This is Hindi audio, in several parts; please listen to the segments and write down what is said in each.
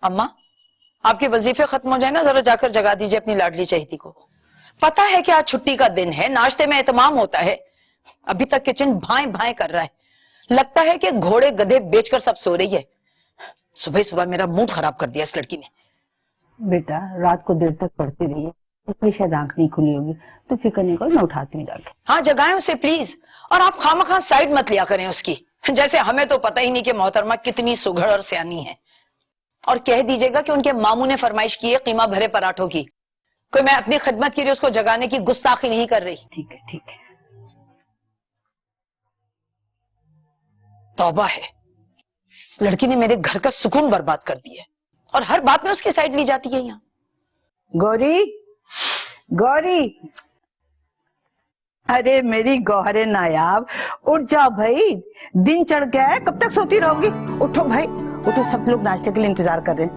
अम्मा, आपके वजीफे खत्म हो जाए ना, जरा जाकर जगा दीजिए अपनी लाडली चहेती को। पता है कि आज छुट्टी का दिन है, नाश्ते में एहतमाम होता है। अभी तक किचन भाएं भाएं कर रहा है, लगता है कि घोड़े गधे बेचकर सब सो रही है। सुबह सुबह मेरा मूड खराब कर दिया इस लड़की ने। बेटा रात को देर तक पढ़ती रही है, उसकी शायद आंख नहीं खुली होगी, तो फिक्र नहीं करो, मैं उठाती हूँ जाके। हाँ जगाएं उसे प्लीज, और आप खामखा साइड मत लिया करें उसकी, जैसे हमें तो पता ही नहीं कि मोहतरमा कितनी सुघड़ और सियानी है। और कह दीजिएगा कि उनके मामू ने फरमाइश की है कीमा भरे पराठों की, कोई मैं अपनी खिदमत के लिए उसको जगाने की गुस्ताखी नहीं कर रही। ठीक है ठीक है। तौबा है, इस लड़की ने मेरे घर का सुकून बर्बाद कर दिया है, और हर बात में उसकी साइड ली जाती है। यहाँ गौरी, गौरी, अरे मेरी गौहरे नायाब, उठ जाओ भाई, दिन चढ़ गया है, कब तक सोती रहोगी? उठो भाई उठो, सब लोग नाश्ते के लिए इंतजार कर रहे हैं।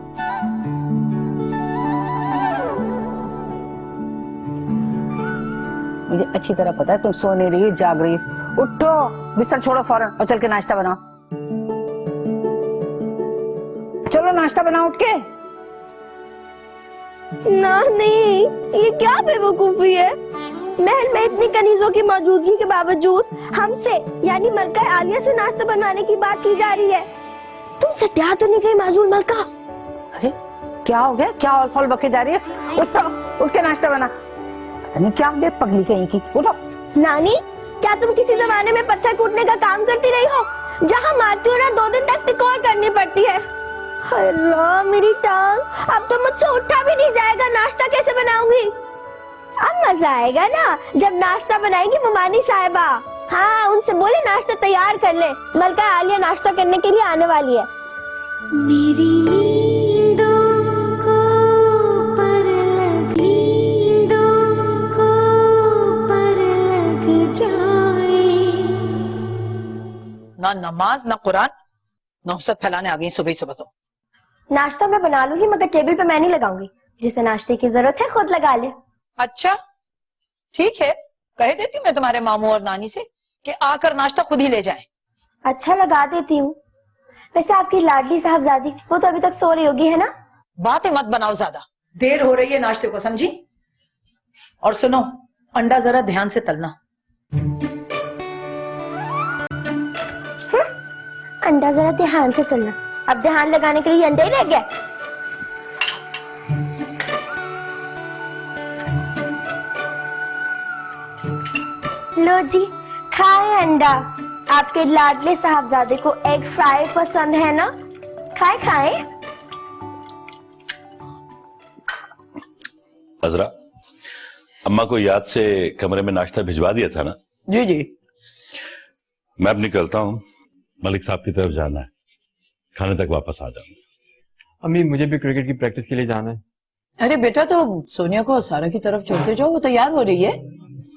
मुझे अच्छी तरह पता है तुम सो नहीं रही, जाग रही। उठो, बिस्तर छोड़ो फौरन और चल के नाश्ता बनाओ। चलो नाश्ता बनाओ उठ के। नहीं, ये क्या बेवकूफी है। महल में इतनी कनीजों की मौजूदगी के बावजूद हमसे यानी मलका आलिया से नाश्ता बनवाने की बात की जा रही है। तुम सत्या तो नहीं गई माजूल मलका? अरे क्या हो गया, क्या औल फौल बके जा रही है? उठो, उठ के नाश्ता बना। पता नहीं क्या बे पगली कहीं की। उठो। नानी, क्या तुम किसी जमाने में पत्थर कूटने का काम करती रही हो, जहाँ मारती हो ना 2 दिन तक टिकोर करनी पड़ती है? अल्लाह मेरी टांग, अब तो मुझसे उठा भी नहीं जाएगा, नाश्ता कैसे बनाऊंगी? अब मजा आएगा ना जब नाश्ता बनाएगी ममानी साहिबा। हाँ, उनसे बोले नाश्ता तैयार कर ले, मलका आलिया नाश्ता करने के लिए आने वाली है। मेरी नींदों को पर लग, नींदों को पर लग जाए। ना नमाज ना कुरान, नौसत फैलाने आ गई सुबह सुबह। तो नाश्ता मैं बना लूंगी, मगर टेबल पे मैं नहीं लगाऊंगी। जिसे नाश्ते की जरूरत है खुद लगा ले। अच्छा ठीक है, कह देती हूँ मैं तुम्हारे मामू और नानी से कि आकर नाश्ता खुद ही ले जाएं। अच्छा लगा देती हूँ। वैसे आपकी लाडली साहबजादी वो तो अभी तक सो रही होगी, है ना? बातें मत बनाओ ज्यादा, देर हो रही है नाश्ते को, समझी? और सुनो, अंडा जरा ध्यान से तलना। अंडा जरा ध्यान से तलना। अब ध्यान लगाने के लिए अंडे ही रह गया। लो जी, खाए अंडा। आपके लाडले साहबजादे को एग फ्राई पसंद है ना? खाए खाए। अजरा, अम्मा को याद से कमरे में नाश्ता भिजवा दिया था ना? जी जी। मैं अब निकलता हूँ, मलिक साहब की तरफ जाना है, खाने तक वापस आ जाऊंगा। अम्मी मुझे भी क्रिकेट की प्रैक्टिस के लिए जाना है। अरे बेटा, तो सोनिया को सारा की तरफ छोड़ते जाओ, वो तैयार हो रही है।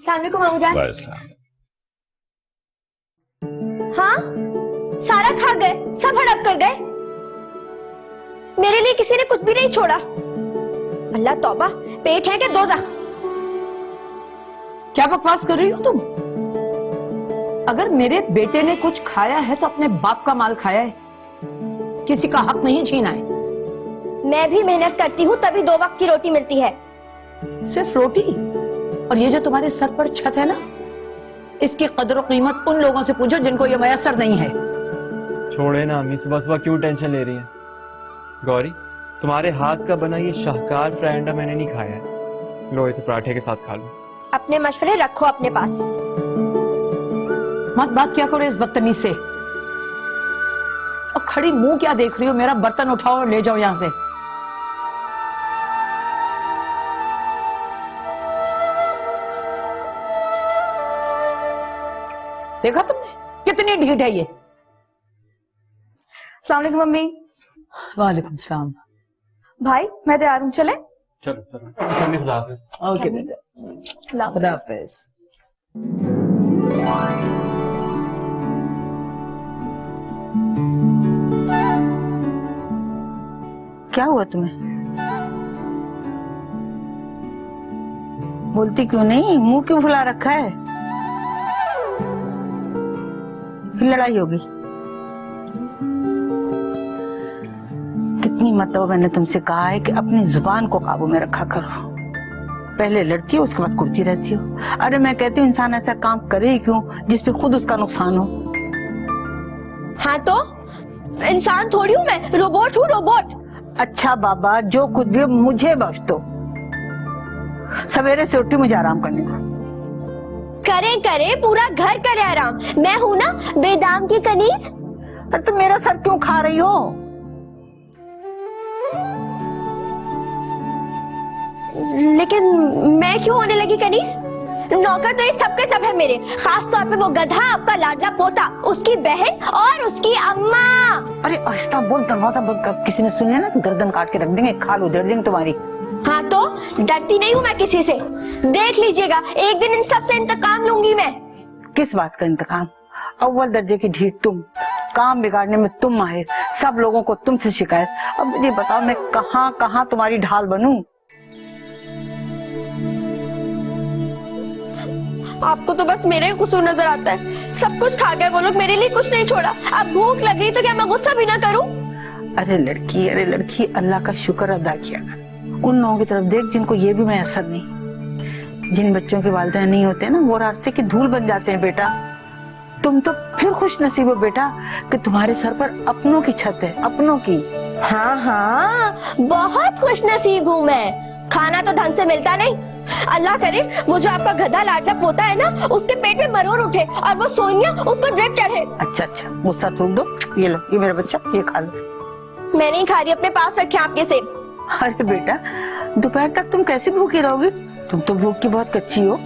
सामने को मामू जान। हाँ, सारा खा गए, सब हड़प कर गए। मेरे लिए किसी ने कुछ भी नहीं छोड़ा। अल्लाह तौबा, पेट है क्या दोज़ख? क्या बकवास कर रही हो तुम? अगर मेरे बेटे ने कुछ खाया है तो अपने बाप का माल खाया है, किसी का हक नहीं छीना है। मैं भी मेहनत करती हूँ तभी 2 वक्त की रोटी मिलती है। सिर्फ रोटी? और ये जो तुम्हारे सर पर छत है ना, इसकी कदर और कीमत उन लोगों से पूछो जिनको ये मयसर नहीं है। छोड़े ना अम्मी, सुबह सुबह क्यों टेंशन ले रही है? गौरी, तुम्हारे हाथ का बना ये शाहकार फ्राई अंडा मैंने नहीं खाया है, लो इसे पराठे के साथ खा लो। अपने मशवरे रखो अपने पास। मत बात क्या करो इस बदतमीज से। और खड़ी मुंह क्या देख रही हो? मेरा बर्तन उठाओ और ले जाओ यहां से। देखा तुमने कितनी ढीठ है ये? अस्सलाम वालेकुम मम्मी। वालेकुम सलाम। भाई मैं तैयार हूँ, चले? चलो चलो। अच्छा अम्मी, खुदा हाफिज। ओके बेटा, खुदा हाफिज। क्या हुआ तुम्हें? बोलती क्यों नहीं? मुंह क्यों फुला रखा है? फिर लड़ाई होगी? कितनी मतलब मैंने तुमसे कहा है कि अपनी जुबान को काबू में रखा करो। पहले लड़ती हो, उसके बाद कुर्ती रहती हो। अरे मैं कहती हूँ इंसान ऐसा काम करे ही क्यों जिसपे खुद उसका नुकसान हो। हाँ तो इंसान थोड़ी हूँ मैं, रोबोट हूँ, रोबोट। अच्छा बाबा, जो कुछ भी हो मुझे बख्श दो। सवेरे से उठी, मुझे आराम करने दो। करे करे पूरा घर करे आराम। मैं हूं ना बेदाम की कनीज। अरे तो मेरा सर क्यों खा रही हो? लेकिन मैं क्यों होने लगी कनीज? नौकर तो ये सबके सब है मेरे, खास तौर पे वो गधा आपका लाडला पोता, उसकी बहन और उसकी अम्मा। अरे आहिस्ता बोल, दरवाजा बंद कर, किसी ने सुन लिया ना तो गर्दन काट के रख देंगे, खाल उधेड़ देंगे तुम्हारी। हाँ तो डरती नहीं हूँ मैं किसी से। देख लीजिएगा, एक दिन इन सब से इंतकाम लूंगी मैं। किस बात का इंतकाम? अव्वल दर्जे की ढीठ तुम, काम बिगाड़ने में तुम माहिर, सब लोगों को तुमसे शिकायत। अब मुझे बताओ मैं कहाँ कहाँ तुम्हारी ढाल बनूं? आपको तो बस मेरे ही कसूर नजर आता है। सब कुछ खा गए वो लोग, मेरे लिए कुछ नहीं छोड़ा। अब भूख लग रही तो क्या मैं गुस्सा भी ना करूं? अरे लड़की, अल्लाह का शुक्र अदा किया कर। उन लोगों की तरफ देख जिनको ये भी मैसर नहीं। जिन बच्चों के वालिदैन नहीं होते ना, वो रास्ते की धूल बन जाते हैं बेटा। तुम तो फिर खुश नसीब हो बेटा कि तुम्हारे सर पर अपनों की छत है, अपनों की। हाँ हाँ, बहुत खुश नसीब हूँ मैं। खाना तो ढंग से मिलता नहीं। अल्लाह करे वो जो आपका गधा लाडला पोता है ना, उसके पेट में मरोड़ उठे और वो सोनिया उसको ड्रिप चढ़े। अच्छा, गुस्सा थूक दो। ये लो, ये मेरा बच्चा, ये खा लो। मैं नहीं खा रही, अपने पास रखे आपके सेब। अरे बेटा, दोपहर तक तुम कैसे भूखी रहोगी? तुम तो भूख की बहुत कच्ची हो।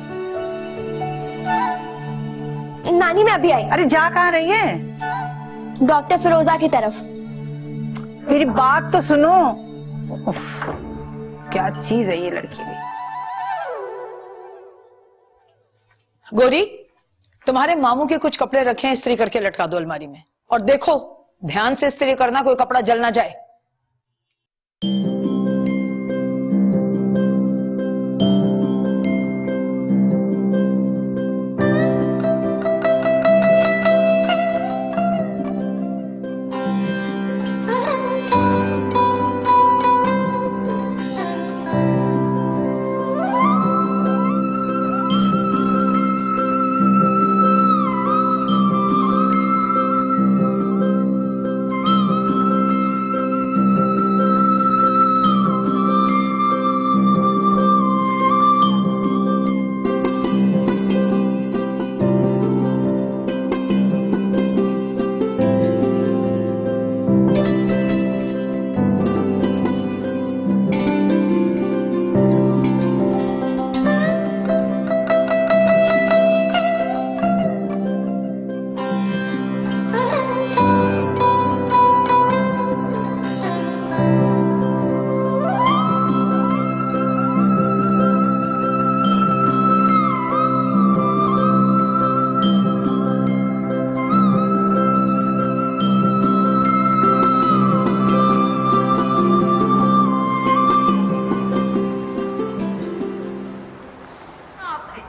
नानी मैं अभी आई। अरे जा कहाँ रही है? डॉक्टर फिरोजा की तरफ। मेरी बात तो सुनो। उफ, क्या चीज है ये लड़की भी। गोरी, तुम्हारे मामू के कुछ कपड़े रखे हैं, इस्त्री करके लटका दो अलमारी में। और देखो ध्यान से इस्त्री करना, कोई कपड़ा जल ना जाए।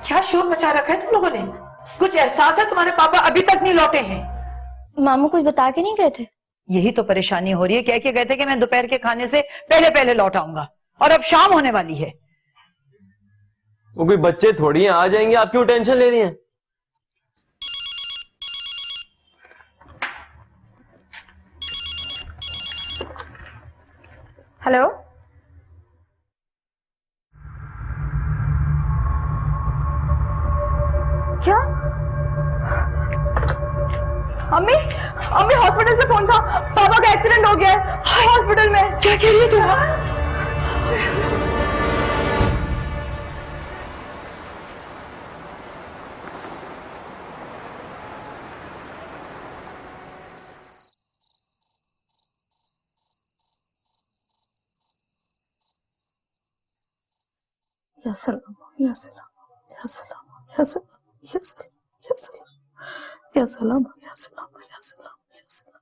क्या शोर मचा रखा है तुम लोगों ने? कुछ एहसास है तुम्हारे पापा अभी तक नहीं लौटे हैं? मामू कुछ बता के नहीं गए थे? यही तो परेशानी हो रही है। कह के गए थे कि मैं दोपहर के खाने से पहले पहले लौट आऊंगा, और अब शाम होने वाली है। वो कोई बच्चे थोड़ी हैं, आ जाएंगे, आप क्यों टेंशन ले रही हैं? हेलो, क्या? अम्मी, अम्मी हॉस्पिटल से फोन था, पापा का एक्सीडेंट हो गया है हॉस्पिटल में। क्या कह रही है तुम? या सलाम, या सलाम, या सलाम, या सलाम, या सलाम, या सलाम, या सलाम, या सलाम, या सलाम, या सलाम।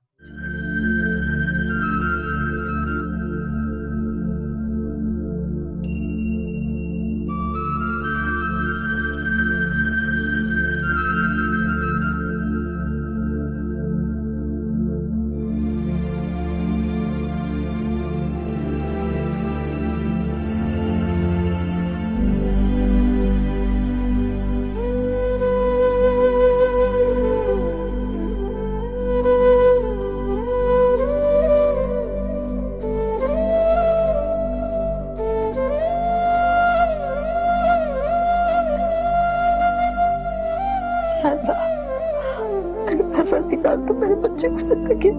जिंदगी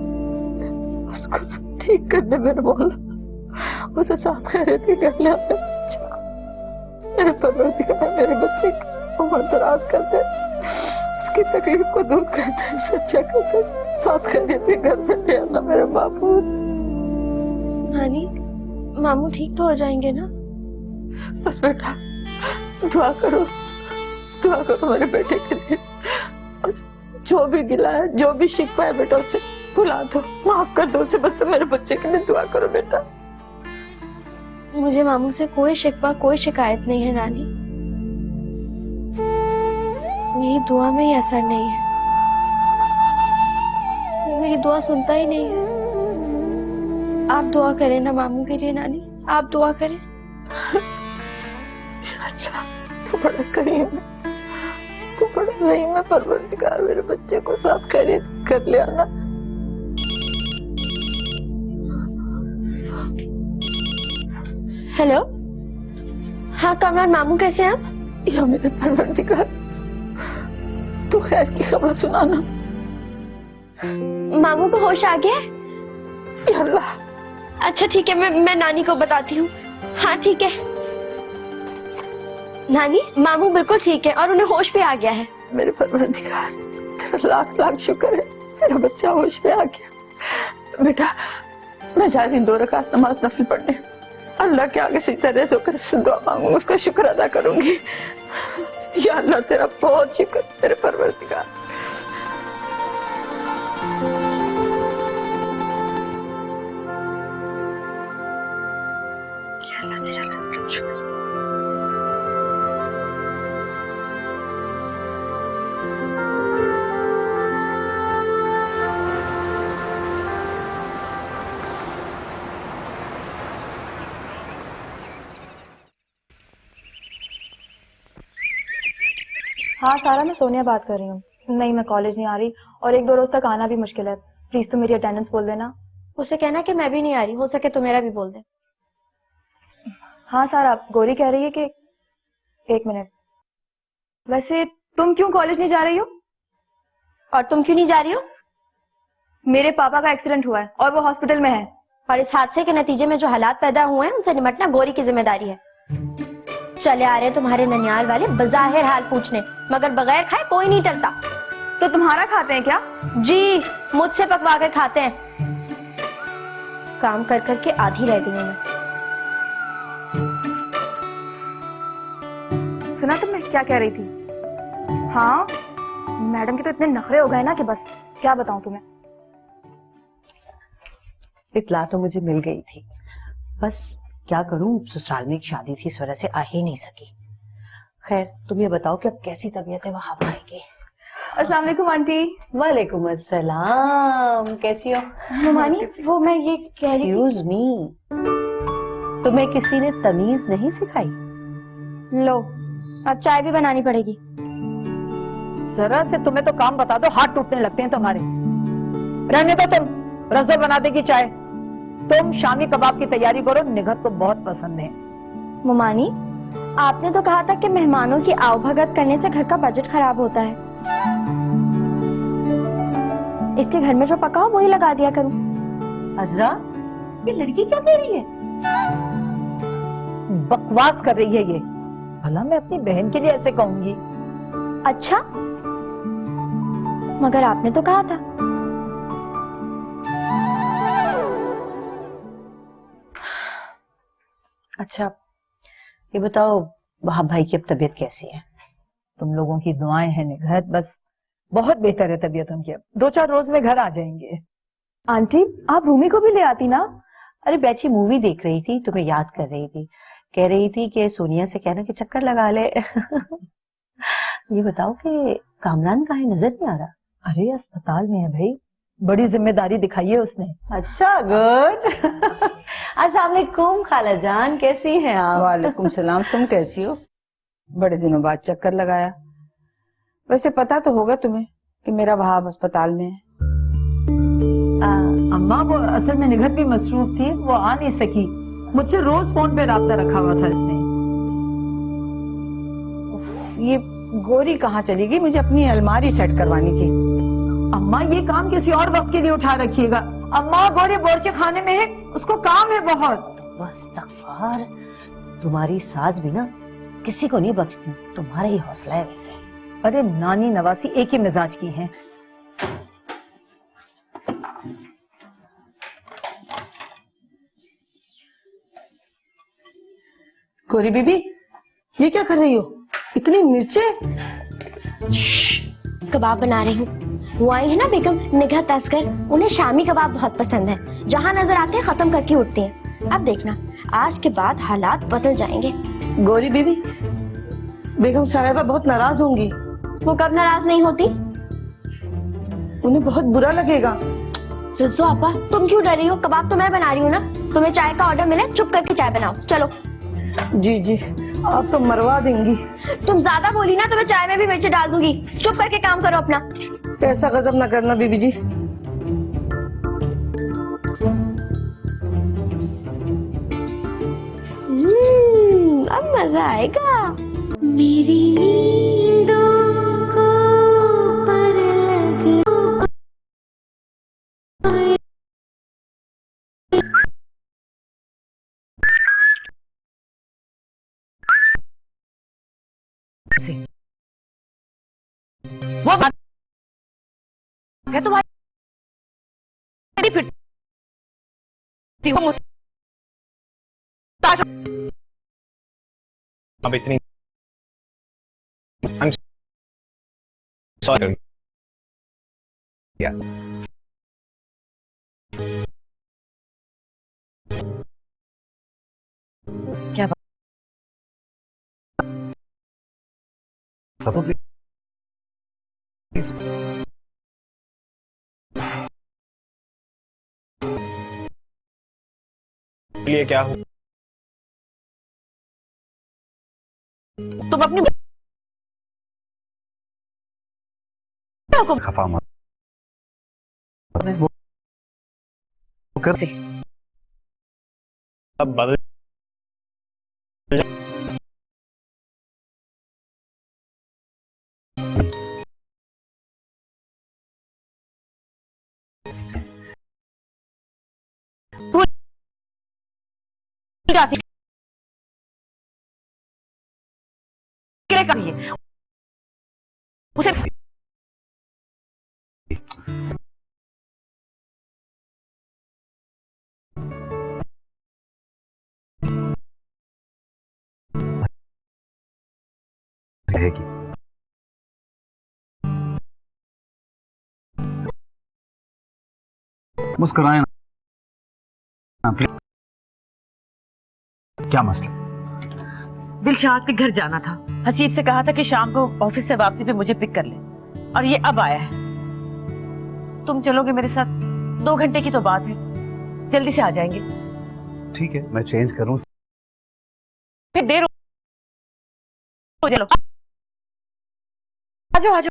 उसको ठीक करने मेरे मौला, उसे साथ खैरियत के कर ले अपने बच्चे को। मेरे परवरदिगार मेरे बच्चे की उम्र दराज कर दे, उसकी तकलीफ को दूर कर दे, उसे अच्छा कर दे, साथ खैरियत के घर में ले आना मेरे बापू। नानी, मामू ठीक तो हो जाएंगे ना? बस बेटा दुआ करो मेरे बेटे के लिए। और जो भी गिला है, जो भी शिकवा है बेटा, उसे भुला दो, माफ कर दो उसे। बस तुम मेरे बच्चे के लिए दुआ करो बेटा। मुझे मामू से कोई शिकवा, कोई शिकायत नहीं है नानी। मेरी दुआ में ही असर नहीं है, वो मेरी दुआ सुनता ही नहीं है। आप दुआ करें ना मामू के लिए नानी, आप दुआ करें। तू बड़ा करीम है, तू बड़ा रहीम है परवरदिगार, मेरे बच्चे को साथ खैरियत कर ले आना। हेलो, हाँ कामरान मामू, कैसे हैं आप? या मेरे परवरदिगार, तू खैर की खबर सुनाना। मामू को होश आ गया है? या अल्लाह। अच्छा ठीक है, मैं नानी को बताती हूँ। हाँ ठीक है नानी, मामू बिल्कुल ठीक है और उन्हें होश भी आ गया है। मेरे परवरदिगार तेरा लाख लाख शुक्र है, मेरा बच्चा होश में आ गया। बेटा मैं जा रही हूँ 2 रकात नमाज नफिल पढ़ने, अल्लाह के आगे सिजदा रेज़ होकर उससे दुआ मांगूंगी, उसका शुक्र अदा करूंगी। या अल्लाह तेरा बहुत शुक्र मेरे परवरदिगार। या अल्लाह तेरा लाख लाख शुक्र। हाँ सारा, मैं सोनिया बात कर रही हूँ। नहीं, मैं कॉलेज नहीं आ रही और 1-2 रोज तक आना भी मुश्किल है। प्लीज तुम मेरी अटेंडेंस बोल देना। उसे कहना कि मैं भी नहीं आ रही, हो सके तो मेरा भी बोल दे। हाँ सारा, गौरी कह रही है कि 1 मिनट, वैसे तुम क्यों कॉलेज नहीं जा रही हो? और तुम क्यों नहीं जा रही हो? मेरे पापा का एक्सीडेंट हुआ है और वो हॉस्पिटल में है। और इस हादसे के नतीजे में जो हालात पैदा हुए हैं उनसे निपटना गौरी की जिम्मेदारी है। चले आ रहे हैं तुम्हारे ननियाल वाले बज़ाहिर हाल पूछने, मगर बगैर खाए कोई नहीं टलता। तो तुम्हारा खाते हैं क्या? जी, मुझसे पकवा कर खाते हैं। काम कर कर के आधी रह गई हूं मैं। सुना तुमने क्या कह रही थी? हाँ, मैडम के तो इतने नखरे हो गए ना कि बस क्या बताऊं तुम्हें। इत्तला तो मुझे मिल गई थी, बस क्या करूं, ससुराल में एक शादी थी, इस वजह से आ ही नहीं सकी। खैर तुम ये बताओ कि अब कैसी तबीयत है वहां भाई की? अस्सलाम वालेकुम आंटी। वालेकुम अस्सलाम, कैसी हो? ममानी, वो मैं ये कह रही थी। एक्सक्यूज मी, तुम्हें किसी ने तमीज नहीं सिखाई? लो, अब चाय भी बनानी पड़ेगी। जरा से तुम्हें तो काम बता दो, हाथ टूटने लगते हैं तुम्हारे। रहने दो, तुम रज़ा बना देगी चाय। तुम शामी कबाब की तैयारी करो, निगहत को बहुत पसंद है। ममानी, आपने तो कहा था कि मेहमानों की आवभगत करने से घर का बजट खराब होता है, इसलिए घर में जो पका हो वही लगा दिया करूं। अजरा, ये लड़की क्या कह रही है? बकवास कर रही है ये। भला मैं अपनी बहन के लिए ऐसे कहूंगी? अच्छा, मगर आपने तो कहा था। अच्छा ये बताओ, वहाब भाई की अब तबीयत कैसी है? तुम लोगों की दुआएं हैं निगहत, बस बहुत बेहतर है तबीयत उनकी। अब 2-4 रोज में घर आ जाएंगे। आंटी, आप रूमी को भी ले आती ना। अरे बैठी मूवी देख रही थी, तुम्हें याद कर रही थी, कह रही थी कि सोनिया से कहना कि चक्कर लगा ले। ये बताओ कि कामरान कहाँ है, नजर नहीं आ रहा? अरे अस्पताल में है भाई, बड़ी जिम्मेदारी दिखाई है उसने। अच्छा, गुड। अस्सलाम वालेकुम खाला जान, कैसी हैं आप? वालेकुम सलाम, तुम कैसी हो? बड़े दिनों बाद चक्कर लगाया। वैसे पता तो होगा तुम्हें कि मेरा वहाब अस्पताल में है। अम्मा वो असल में निगहत भी मसरूफ थी, वो आ नहीं सकी। मुझसे रोज फोन पे राब्ता रखा हुआ था इसने। ये गोरी कहाँ चली गई? मुझे अपनी अलमारी सेट करवानी थी। अम्मा ये काम किसी और वक्त के लिए उठा रखिएगा। अम्मा गोरे बोरचे खाने में है, उसको काम है बहुत। बस्तगफार, तुम्हारी सास भी ना किसी को नहीं बख्शती, तुम्हारा ही हौसला है वैसे। अरे नानी नवासी एक ही मिजाज की हैं। गौरी बीबी, ये क्या कर रही हो? इतनी मिर्चें? कबाब बना रही हूँ। वो आई है ना बेगम निगाह तस्कर, उन्हें शामी कबाब बहुत पसंद है। जहाँ नजर आते हैं खत्म करके उठती हैं। अब देखना, आज के बाद हालात बदल जाएंगे। गौरी बीबी, बेगम साहिबा बहुत नाराज होंगी। वो कब नाराज नहीं होती? उन्हें बहुत बुरा लगेगा। रिजो अब्बा, तुम क्यों डर रही हो? कबाब तो मैं बना रही हूँ ना। तुम्हें चाय का ऑर्डर मिले, चुप करके चाय बनाओ। चलो। जी जी, आप तो मरवा देंगी। तुम ज्यादा बोली ना तो मैं चाय में भी मिर्च डाल दूंगी। चुप करके काम करो अपना। ऐसा गजब ना करना बीबी जी। अब मजा आएगा। मेरी नींदों को पर लग वो बात है तुम्हारी, फिरती हो मुझे। अब इतनी सॉरी क्या बात? सब प्लीज लिए क्या हो? तुम अपनी खफा मत कर से अब बदल जाती क्या करिए उसे। रहेगी। मुस्कुराए ना प्लीज। क्या मसला? दिलशाद के घर जाना था। हसीब से कहा था कि शाम को ऑफिस से वापसी पे मुझे पिक कर ले, और ये अब आया है। तुम चलोगे मेरे साथ? 2 घंटे की तो बात है, जल्दी से आ जाएंगे। ठीक है, मैं चेंज करूं। फिर देर हो। चलो आ जाओ आ जाओ।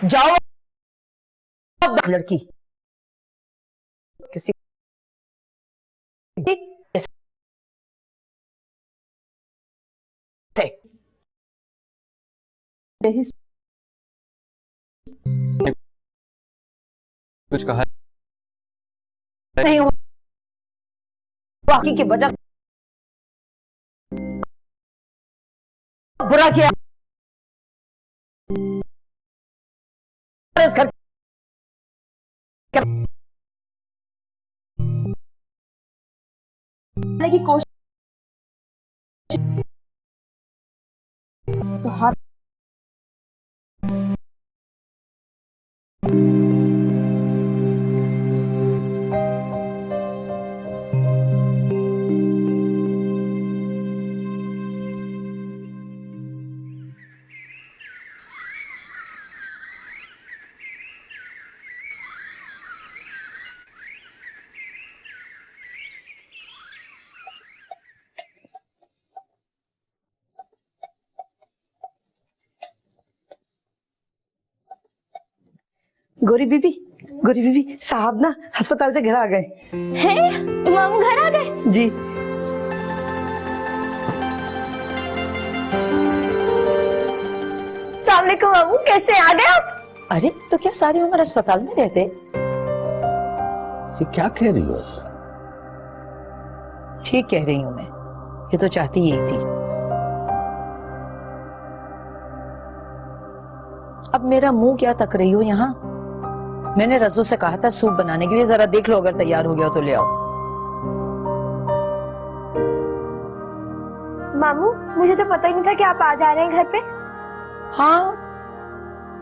जाओ लड़की किसी से कुछ कहा नहीं हुआ, बाकी की वजह बुरा किया इस घर की कोशिश तो हाथ गोरी बीबी साहब ना अस्पताल से घर आ गए। हैं? मामू घर आ गए? जी। अस्सलाम वालेकुम मामू, कैसे आ गए आप? अरे तो क्या सारी उम्र अस्पताल में रहते? ये क्या कह रही हो असरा? ठीक कह रही हूं मैं, ये तो चाहती यही थी। अब मेरा मुंह क्या तक रही हो यहाँ? मैंने रज्जू से कहा था सूप बनाने के लिए, जरा देख लो अगर तैयार हो गया तो ले आओ। मामू मुझे तो पता ही नहीं था कि आप आ जा रहे हैं घर पे। हाँ,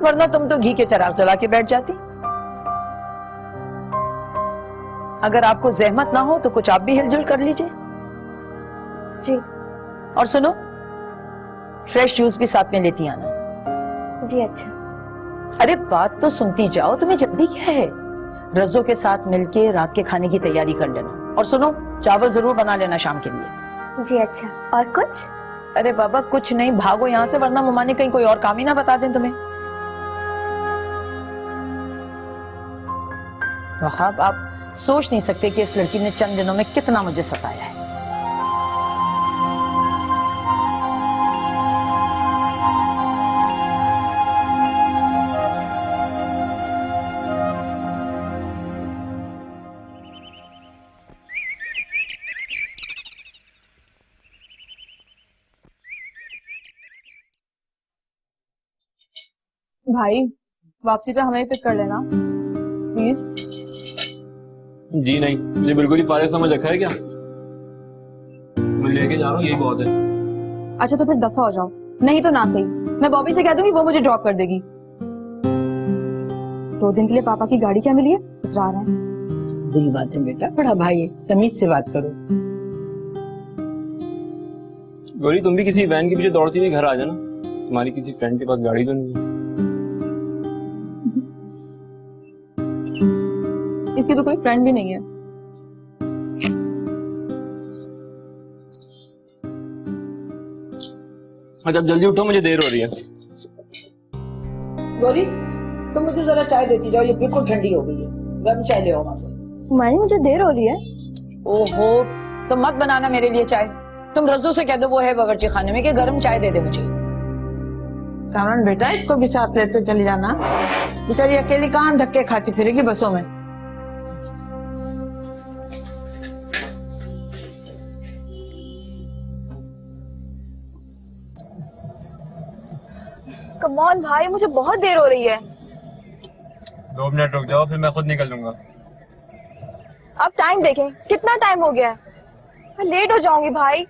वरना तुम तो घी के चिराग जला के बैठ जाती। अगर आपको जहमत ना हो तो कुछ आप भी हिलजुल कर लीजिए। जी। और सुनो, फ्रेश जूस भी साथ में लेती आना। जी अच्छा। अरे बात तो सुनती जाओ, तुम्हें जल्दी क्या है? रज्जो के साथ मिलके रात के खाने की तैयारी कर लेना। और सुनो, चावल जरूर बना लेना शाम के लिए। जी अच्छा। और कुछ? अरे बाबा कुछ नहीं, भागो यहाँ से वरना मम्मा कहीं कोई और काम ही ना बता दें तुम्हें। वहाब, आप सोच नहीं सकते कि इस लड़की ने चंद दिनों में कितना मुझे सताया है। भाई वापसी पे हमें ही पिक कर लेना प्लीज। जी नहीं, मुझे बिल्कुल ही फारिग समझ रखा है क्या? मैं लेके जा रहा हूँ, यही बहुत है। अच्छा तो फिर दफा हो जाओ, नहीं तो ना सही मैं बॉबी से कह दूंगी, वो मुझे ड्रॉप कर देगी। 2 दिन के लिए पापा की गाड़ी क्या मिली है, इतरा रहा है। बुरी बात है बेटा, बड़ा भाई है, तमीज से बात करो। गौरी तुम भी किसी वैन के पीछे दौड़ती हुई घर आ जाना, तुम्हारी किसी फ्रेंड के पास गाड़ी तो नहीं है। इसकी तो कोई फ्रेंड भी नहीं है। अच्छा अब जल्दी उठो, मुझे देर हो रही है। गौरी, तुम मुझे जरा चाय देती जाओ, ये बिल्कुल ठंडी हो गई है। गर्म चाय ले आओ वहां से। मानी मुझे देर हो रही है। ओहो, तो मत बनाना मेरे लिए चाय। तुम रज्जू से कह दो, वो है बावर्ची खाने में, कि गर्म चाय दे दे मुझे। कामरान बेटा, इसको भी साथ लेते चली जाना, बेचारी अकेली कहाँ धक्के खाती फिरेगी बसों में। कम ऑन भाई, मुझे बहुत देर हो रही है। 2 मिनट रुक जाओ, फिर मैं खुद निकल लूंगा। आप टाइम देखें, कितना टाइम हो गया है, मैं लेट हो जाऊंगी भाई।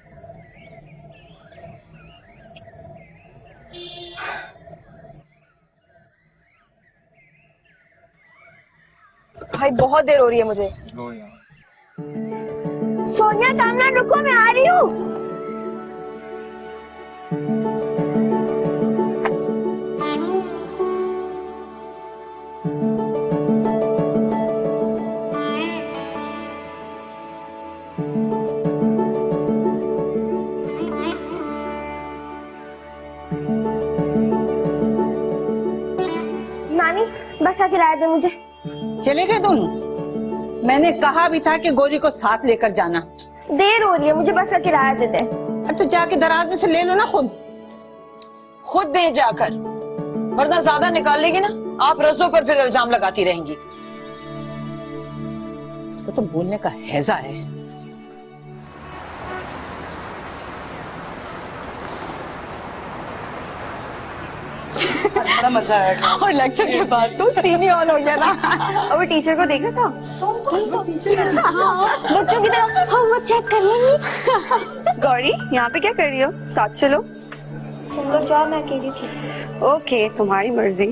भाई बहुत देर हो रही है मुझे। सोनिया कामरान रुको, मैं आ रही हूँ। नानी बस का किराया दे मुझे। चले गए दोनों? मैंने कहा भी था कि गौरी को साथ लेकर जाना। देर हो रही है, मुझे बस का किराया दे दे। अरे तो जाके दराज में से ले लो ना खुद दे जाकर, वरना ज्यादा निकाल लेगी ना, आप रज्जों पर फिर इल्जाम लगाती रहेंगी। इसको तो बोलने का हैजा है। बड़ा मजा आएगा। और लेक्चर के बाद तो सीन ही ऑन हो गया ना। और टीचर को देखा था? बच्चों की तरह होमवर्क चेक कर लेंगी। गौरी यहाँ पे क्या कर रही हो? साथ चलो। तुम लोग जाओ, मैं अकेली थी। ओके, तुम्हारी मर्जी।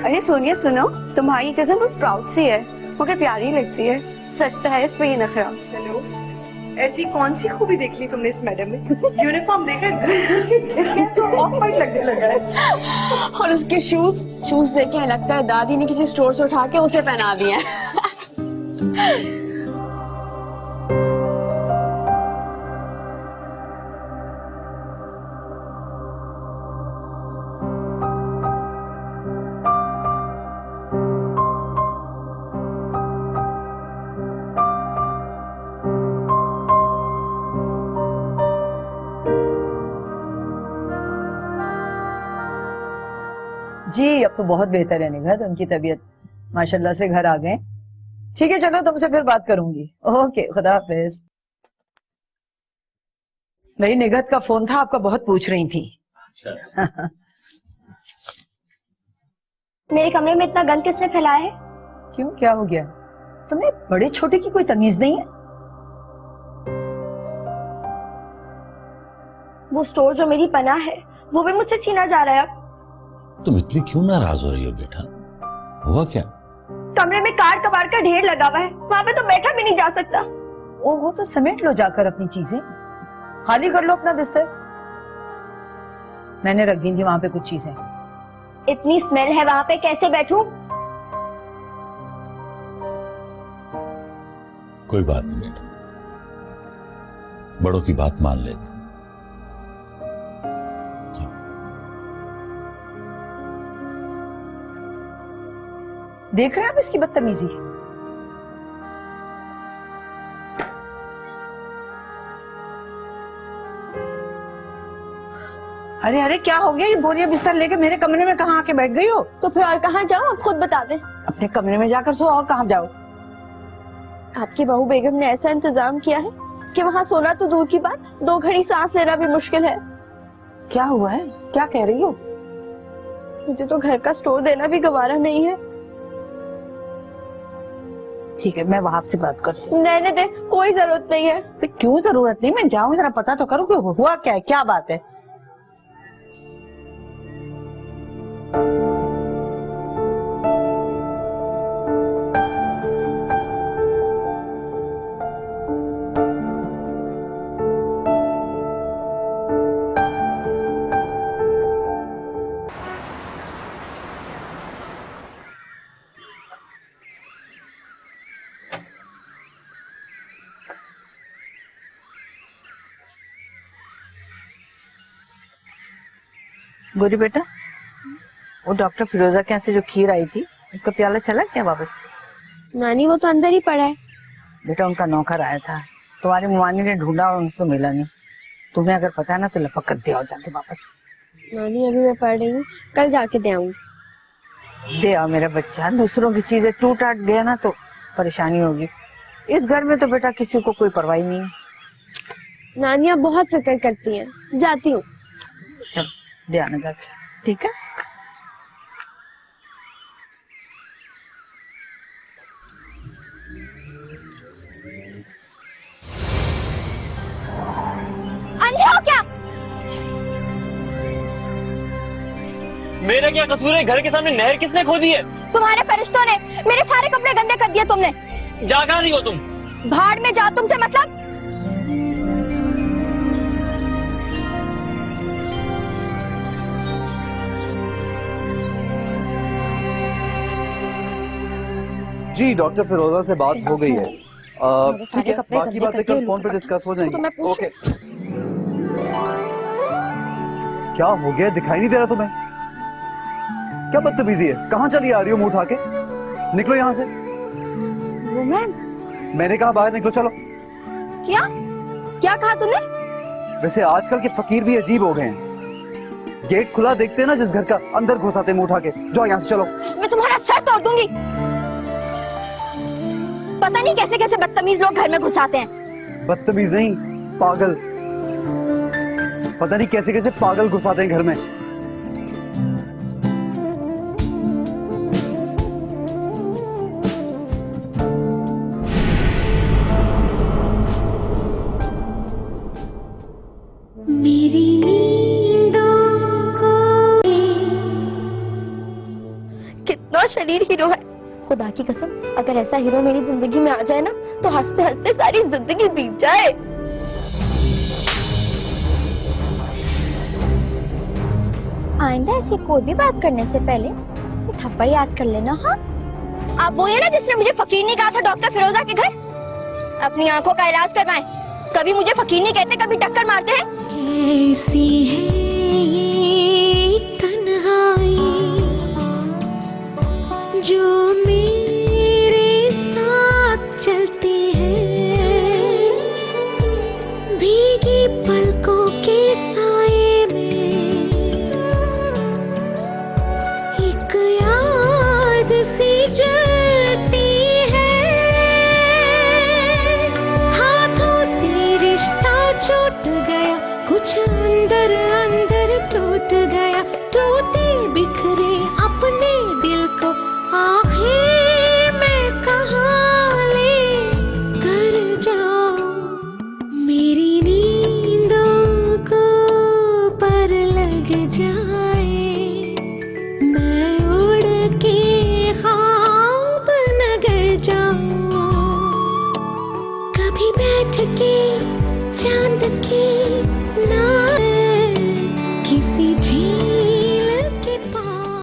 अरे सोनिया सुनो, तुम्हारी कजन बहुत प्राउड सी है, मगर प्यारी लगती है। सच तो है इस पे ये नखरा। हेलो, ऐसी कौन सी खूबी देख ली तुमने इस मैडम में? यूनिफॉर्म देखा तो ऑफ वाइट लगने लगा है। और उसके शूज देख के लगता है दादी ने किसी स्टोर से उठा के उसे पहना दिए हैं। जी अब तो बहुत बेहतर है निगहत, उनकी तबीयत माशाल्लाह से घर आ गए। ठीक है चलो तुमसे फिर बात करूंगी। ओके खुदा हाफिज। मेरी निगहत का फोन था, आपका बहुत पूछ रही थी। अच्छा। मेरे कमरे में इतना गंद किसने फैलाया है? क्यों क्या हो गया? तुम्हें बड़े छोटे की कोई तमीज नहीं है? वो स्टोर जो मेरी पनाह है वो भी मुझसे छीना जा रहा है अब। तुम इतनी क्यों नाराज हो रही हो बेटा? हुआ क्या? कमरे में कार कबाड़ का ढेर लगा हुआ है, वहां पे तो बैठा भी नहीं जा सकता। ओहो तो समेट लो जाकर अपनी चीजें, खाली कर लो अपना बिस्तर। मैंने रख दी थी वहां पे कुछ चीजें। इतनी स्मेल है वहां पे, कैसे बैठूं? कोई बात नहीं बेटा, बड़ों की बात मान लेते। देख रहे हैं आप इसकी बदतमीजी? अरे अरे क्या हो गया? ये बोरिया बिस्तर लेके मेरे कमरे में कहाँ आके बैठ गई हो? तो फिर और कहाँ जाऊं, आप खुद बता दें। अपने कमरे में जाकर सो, और कहाँ जाओ? आपकी बहू बेगम ने ऐसा इंतजाम किया है कि वहाँ सोना तो दूर की बात, 2 घड़ी सांस लेना भी मुश्किल है। क्या हुआ है? क्या कह रही हो? मुझे तो घर का स्टोर देना भी गवारा नहीं है। ठीक है मैं वहां से बात करती हूँ। रहने दे, कोई जरूरत नहीं है। क्यों जरूरत नहीं? मैं जाऊँ जरा पता तो करूँ कि हुआ क्या है, क्या बात है। गोरी बेटा, वो डॉक्टर फिरोजा के यहाँ से जो खीर आई थी उसका प्याला चला क्या वापस? नानी वो तो अंदर ही पड़ा है। बेटा उनका नौकर आया था, तुम्हारी मुआनी ने ढूंढा और उनसे मिला नहीं। तुम्हें अगर पता है ना तो लपक कर दे आओ जाके वापस। नानी अभी मैं पढ़ रही हूँ, कल जाके दे आऊंगी। दे आओ मेरा बच्चा, दूसरों की चीजें टूट टाट गया ना तो परेशानी होगी। इस घर में तो बेटा किसी को कोई परवाह नहीं है। नानी आप बहुत फिक्र करती हैं, जाती हूँ। चल दे आना जाके, ठीक है? अंधे हो क्या? मेरा क्या कसूर है? घर के सामने नहर किसने खोदी है? तुम्हारे फरिश्तों ने। मेरे सारे कपड़े गंदे कर दिए तुमने। जा कहाँ रही हो तुम? भाड़ में जाओ, तुमसे मतलब। जी डॉक्टर फिरोजा से बात हो गई है। ठीक है, बाकी बातें कल फोन पे डिस्कस हो जाएंगी। ओके। क्या हो गया? दिखाई नहीं दे रहा तुम्हें? क्या बदतमीजी है? कहाँ चली आ रही हो मुंह उठा के? निकलो यहाँ से। मैंने कहा बाहर निकलो, चलो। क्या क्या कहा तुमने? वैसे आजकल के फकीर भी अजीब हो गए हैं। गेट खुला देखते हैं ना जिस घर का, अंदर घुसाते मुंह उठा के। जाओ यहाँ से, चलो। मैं तुम्हारा सर तोड़ दूंगी। पता नहीं कैसे कैसे बदतमीज लोग घर में घुसाते हैं। बदतमीज नहीं, पागल। पता नहीं कैसे कैसे पागल घुसाते हैं घर में। मेरी कितना शरीर हीरो है। खुदा की कसम, अगर ऐसा हीरो मेरी जिंदगी में आ जाए ना तो हंसते हंसते सारी जिंदगी बीत जाए। आइंदा ऐसी कोई भी बात करने से पहले थप्पड़ याद कर लेना। हाँ, आप वो है ना जिसने मुझे फकीर नहीं कहा था डॉक्टर फिरोजा के घर? अपनी आंखों का इलाज करवाएं। कभी मुझे फकीर नहीं कहते, कभी टक्कर मारते हैं। कैसी है ये तन्हाई जो मेरे साथ चलती है, भीगी पलकों के साए में बैठ के चांद की